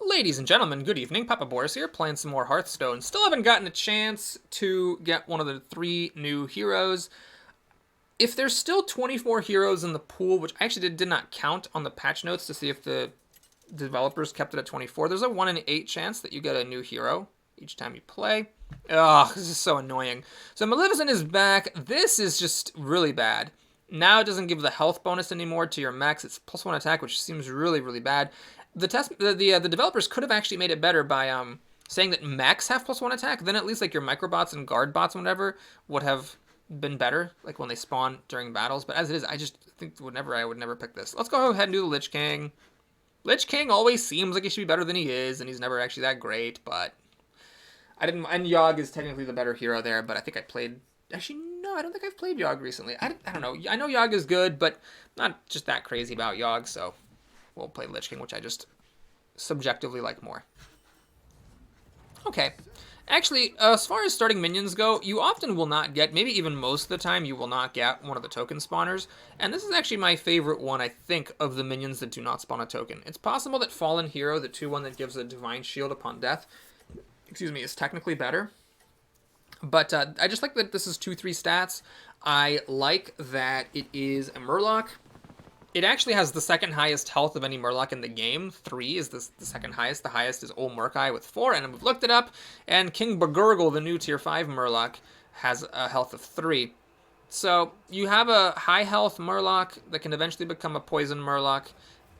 Ladies and gentlemen, good evening. Papa Boris here, playing some more Hearthstone. Still haven't gotten a chance to get one of the 3 new heroes. If there's still 24 heroes in the pool, which I actually did not count on the patch notes to see if the developers kept it at 24, there's a 1 in 8 chance that you get a new hero each time you play. Ugh, this is so annoying. So Maleficent is back. This is just really bad. Now it doesn't give the health bonus anymore to your max. It's +1 attack, which seems really, really bad. The developers could have actually made it better by saying that mechs have +1 attack. Then at least like your microbots and guard bots and whatever would have been better, like when they spawn during battles. But as it is, I just think I would never pick this. Let's go ahead and do the Lich King. Lich King always seems like he should be better than he is, and he's never actually that great. But I didn't. And Yogg is technically the better hero there, but I think I played. Actually, no, I don't think I've played Yogg recently. I don't know. I know Yogg is good, but not just that crazy about Yogg. So we'll play Lich King, which I just subjectively like more. Okay. Actually, as far as starting minions go, you often will not get, maybe even most of the time, you will not get one of the token spawners. And this is actually my favorite one, I think, of the minions that do not spawn a token. It's possible that Fallen Hero, the 2-1 that gives a Divine Shield upon death, is technically better. But I just like that this is 2-3 stats. I like that it is a Murloc. It actually has the second highest health of any Murloc in the game. 3 is the second highest. The highest is Ol Murkai with 4, and we've looked it up. And King Bagurgle, the new tier 5 Murloc, has a health of 3. So you have a high health Murloc that can eventually become a poison Murloc,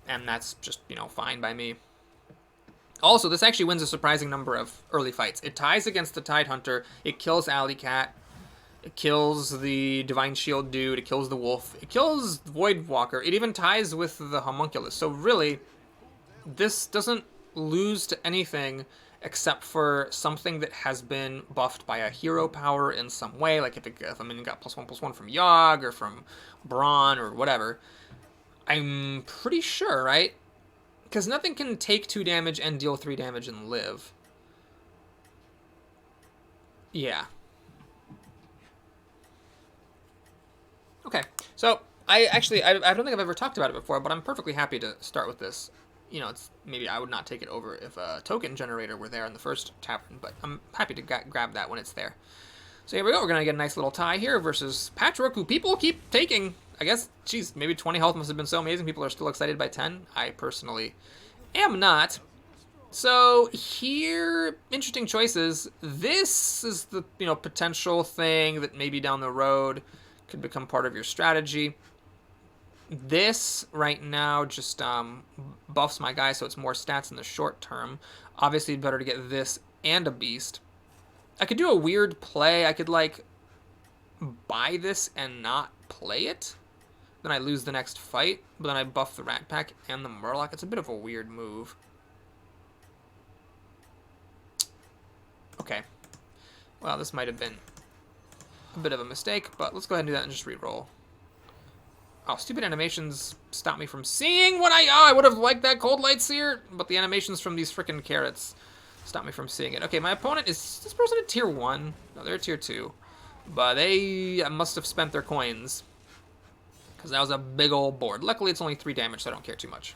and that's just, fine by me. Also, this actually wins a surprising number of early fights. It ties against the Tidehunter, it kills Alley Cat, it kills the Divine Shield dude, it kills the Wolf, it kills Voidwalker, it even ties with the Homunculus. So really, this doesn't lose to anything except for something that has been buffed by a hero power in some way, like if it got +1/+1 from Yogg or from Braun or whatever. I'm pretty sure, right? Because nothing can take 2 damage and deal 3 damage and live. Yeah. Okay, so I don't think I've ever talked about it before, but I'm perfectly happy to start with this. Maybe I would not take it over if a token generator were there in the first tavern, but I'm happy to grab that when it's there. So here we go. We're going to get a nice little tie here versus Patchwork, who people keep taking. I guess, geez, maybe 20 health must have been so amazing. People are still excited by 10. I personally am not. So here, interesting choices. This is the potential thing that maybe down the road could become part of your strategy. This right now just buffs my guy, so it's more stats in the short term. Obviously, better to get this and a beast. I could do a weird play. I could like buy this and not play it. Then I lose the next fight, but then I buff the Rat Pack and the Murloc. It's a bit of a weird move. Okay. Well, this might have been a bit of a mistake, but let's go ahead and do that and just re-roll. Oh, stupid animations stop me from seeing what I would have liked that Cold Light Seer, but the animations from these freaking carrots stop me from seeing it. Okay, my opponent is this person a tier 1? No, they're a tier 2. But they must have spent their coins, because that was a big old board. Luckily, it's only 3 damage, so I don't care too much.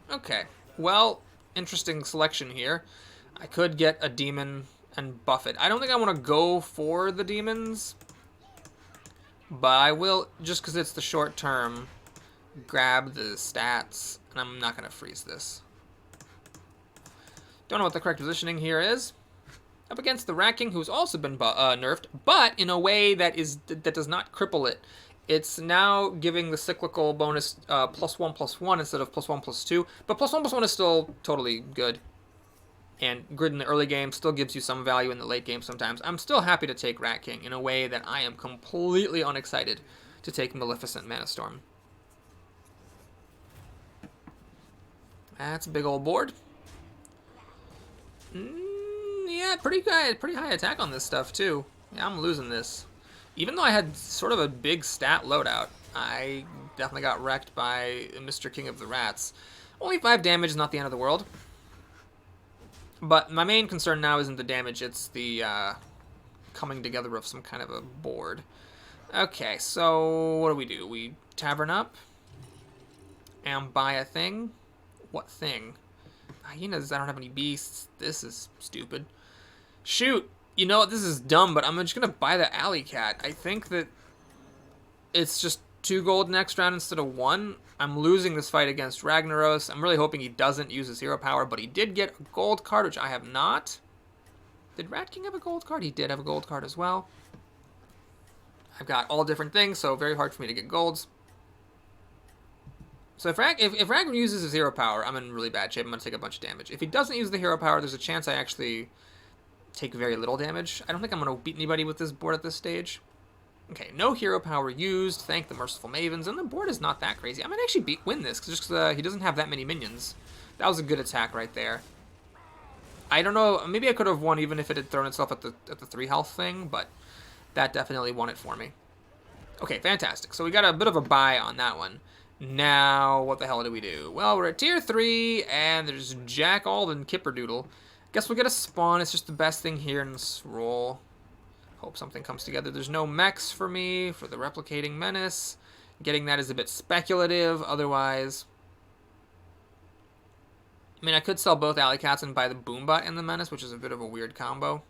Okay, well, interesting selection here. I could get a demon and buff it. I don't think I want to go for the demons, but I will, just because it's the short term, grab the stats, and I'm not going to freeze this. Don't know what the correct positioning here is. Up against the Rat King, who's also been nerfed, but in a way that does not cripple it. It's now giving the cyclical bonus +1/+1 instead of +1/+2, but +1/+1 is still totally good. And grid in the early game still gives you some value in the late game sometimes. I'm still happy to take Rat King in a way that I am completely unexcited to take Maleficent Mana Storm. That's a big old board. Yeah, pretty high attack on this stuff too. Yeah, I'm losing this. Even though I had sort of a big stat loadout, I definitely got wrecked by Mr. King of the Rats. Only 5 damage is not the end of the world. But my main concern now isn't the damage, it's the coming together of some kind of a board. Okay, so what do? We tavern up and buy a thing. What thing? Hyenas, I don't have any beasts. This is stupid. Shoot! You know what? This is dumb, but I'm just gonna buy the alley cat. I think that it's just 2 gold next round instead of 1. I'm losing this fight against Ragnaros. I'm really hoping he doesn't use his hero power, but he did get a gold card, which I have not. Did Rat King have a gold card? He did have a gold card as well. I've got all different things, so very hard for me to get golds. So if Ragnar uses his hero power, I'm in really bad shape. I'm going to take a bunch of damage. If he doesn't use the hero power, there's a chance I actually take very little damage. I don't think I'm going to beat anybody with this board at this stage. Okay, no hero power used. Thank the Merciful Mavens. And the board is not that crazy. I might actually win this, just because he doesn't have that many minions. That was a good attack right there. I don't know. Maybe I could have won even if it had thrown itself at the 3 health thing, but that definitely won it for me. Okay, fantastic. So we got a bit of a buy on that one. Now, what the hell do we do? Well, we're at tier 3, and there's Jack Ald and Kipperdoodle. Guess we'll get a spawn. It's just the best thing here in this roll. Hope something comes together. There's no mechs for me for the replicating menace. Getting that is a bit speculative, otherwise. I mean, I could sell both alley cats and buy the Boombot and the menace, which is a bit of a weird combo.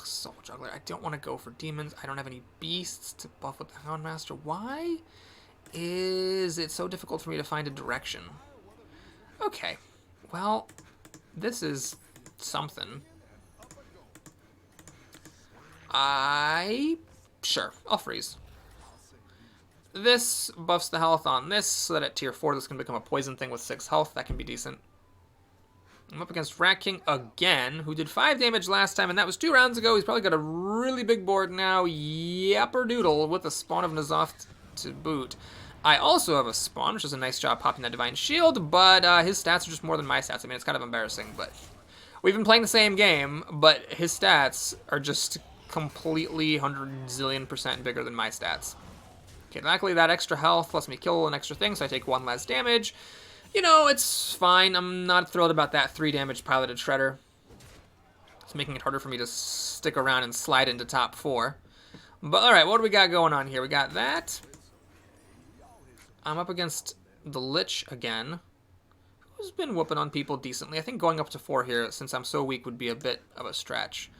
Soul Juggler. I don't want to go for demons. I don't have any beasts to buff with the Houndmaster. Why is it so difficult for me to find a direction? Okay. Well, this is something. Sure, I'll freeze. This buffs the health on this, so that at tier 4 this can become a poison thing with 6 health. That can be decent. I'm up against Rat King again, who did 5 damage last time, and that was 2 rounds ago. He's probably got a really big board now. Yapperdoodle with a spawn of N'Zoth to boot. I also have a spawn, which does a nice job popping that Divine Shield, but his stats are just more than my stats. I mean, it's kind of embarrassing, but we've been playing the same game, but his stats are just completely 100 zillion% bigger than my stats. Okay, luckily that extra health lets me kill an extra thing, so I take 1 less damage. You know, it's fine. I'm not thrilled about that 3 damage piloted Shredder. It's making it harder for me to stick around and slide into top 4. But alright, what do we got going on here? We got that. I'm up against the LICH again, who's been whooping on people decently. I think going up to 4 here, since I'm so weak, would be a bit of a stretch.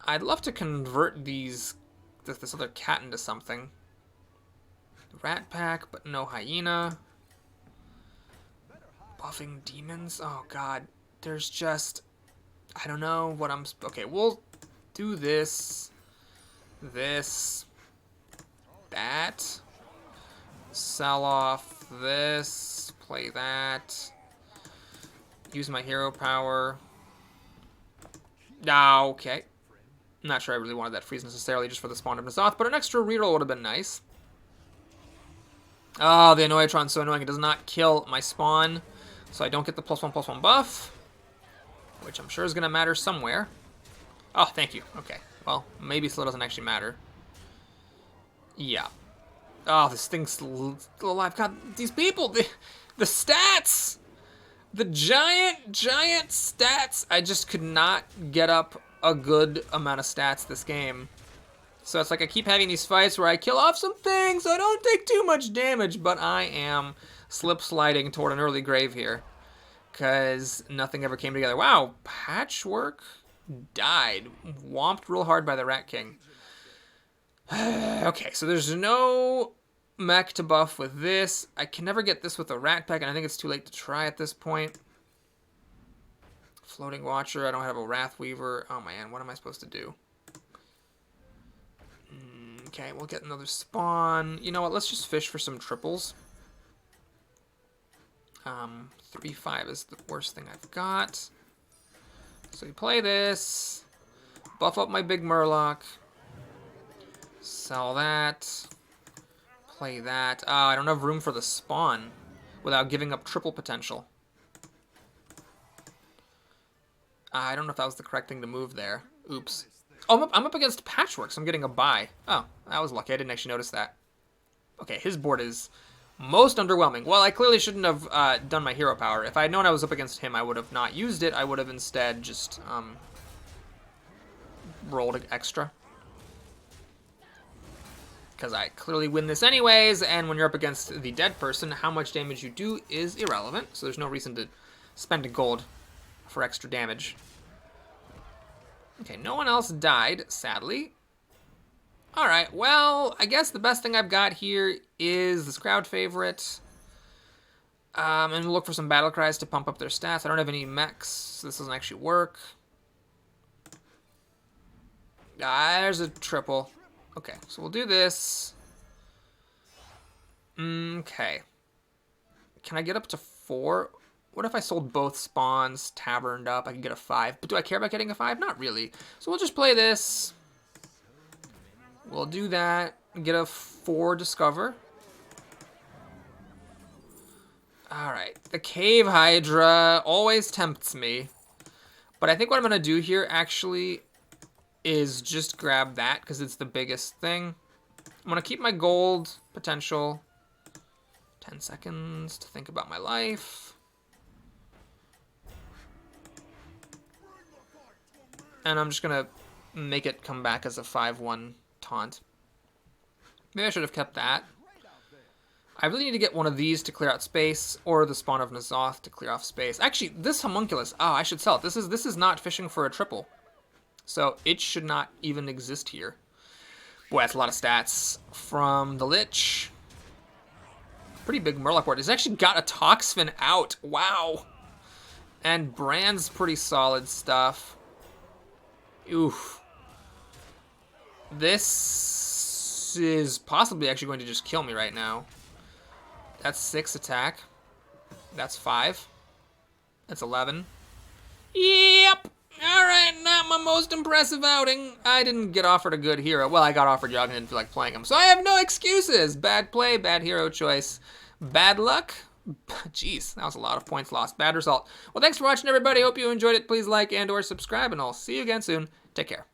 I'd love to convert this other cat into something. Rat Pack, but no Hyena. Buffing demons? Oh god, there's just, I don't know what I'm, okay, we'll do this, that, sell off this, play that, use my hero power. Okay, I'm not sure I really wanted that freeze necessarily just for the spawn of N'Zoth, but an extra reroll would have been nice. Oh, the Annoyatron's so annoying, it does not kill my spawn. So I don't get the +1/+1 buff, which I'm sure is going to matter somewhere. Oh, thank you. Okay. Well, maybe slow doesn't actually matter. Yeah. Oh, this thing's still alive. God, these people, the stats! The giant stats! I just could not get up a good amount of stats this game. So it's like I keep having these fights where I kill off some things so I don't take too much damage, but I am slip-sliding toward an early grave here because nothing ever came together. Wow, Patchwork died. Whomped real hard by the Rat King. Okay, so there's no mech to buff with this. I can never get this with a Rat Pack, and I think it's too late to try at this point. Floating Watcher, I don't have a Wrath Weaver. Oh man, what am I supposed to do? Okay, we'll get another spawn. You know what, let's just fish for some triples. 3/5 is the worst thing I've got. So we play this. Buff up my big Murloc. Sell that. Play that. I don't have room for the spawn without giving up triple potential. I don't know if that was the correct thing to move there. Oops. Oh, I'm up against Patchwork, so I'm getting a buy. Oh, that was lucky. I didn't actually notice that. Okay, his board is most underwhelming. Well, I clearly shouldn't have done my hero power. If I had known I was up against him, I would have not used it. I would have instead just rolled extra. because I clearly win this anyways, and when you're up against the dead person, how much damage you do is irrelevant, so there's no reason to spend a gold for extra damage. Okay, no one else died, sadly. Alright, well, I guess the best thing I've got here is this crowd favorite. And we'll look for some battle cries to pump up their stats. I don't have any mechs, so this doesn't actually work. There's a triple. Okay, so we'll do this. Okay. Can I get up to 4? What if I sold both spawns, taverned up? I can get a 5. But do I care about getting a 5? Not really. So we'll just play this. We'll do that. Get a 4 discover. Alright. The Cave Hydra always tempts me. But I think what I'm going to do here actually is just grab that because it's the biggest thing. I'm going to keep my gold potential. 10 seconds to think about my life. And I'm just going to make it come back as a 5-1 taunt. Maybe I should have kept that. I really need to get one of these to clear out space, or the Spawn of N'Zoth to clear off space. Actually, this homunculus, oh, I should sell it. This is not fishing for a triple. So it should not even exist here. Boy, that's a lot of stats. From the Lich. Pretty big Murloc board. It's actually got a Toxfin out. Wow. And Brand's pretty solid stuff. Oof. This is possibly actually going to just kill me right now. That's 6 attack. That's 5. That's 11. Yep. Alright, not my most impressive outing. I didn't get offered a good hero. Well, I got offered Yogg and didn't feel like playing him. So I have no excuses. Bad play, bad hero choice. Bad luck. Jeez, that was a lot of points lost. Bad result. Well, thanks for watching, everybody. Hope you enjoyed it. Please like and or subscribe, and I'll see you again soon. Take care.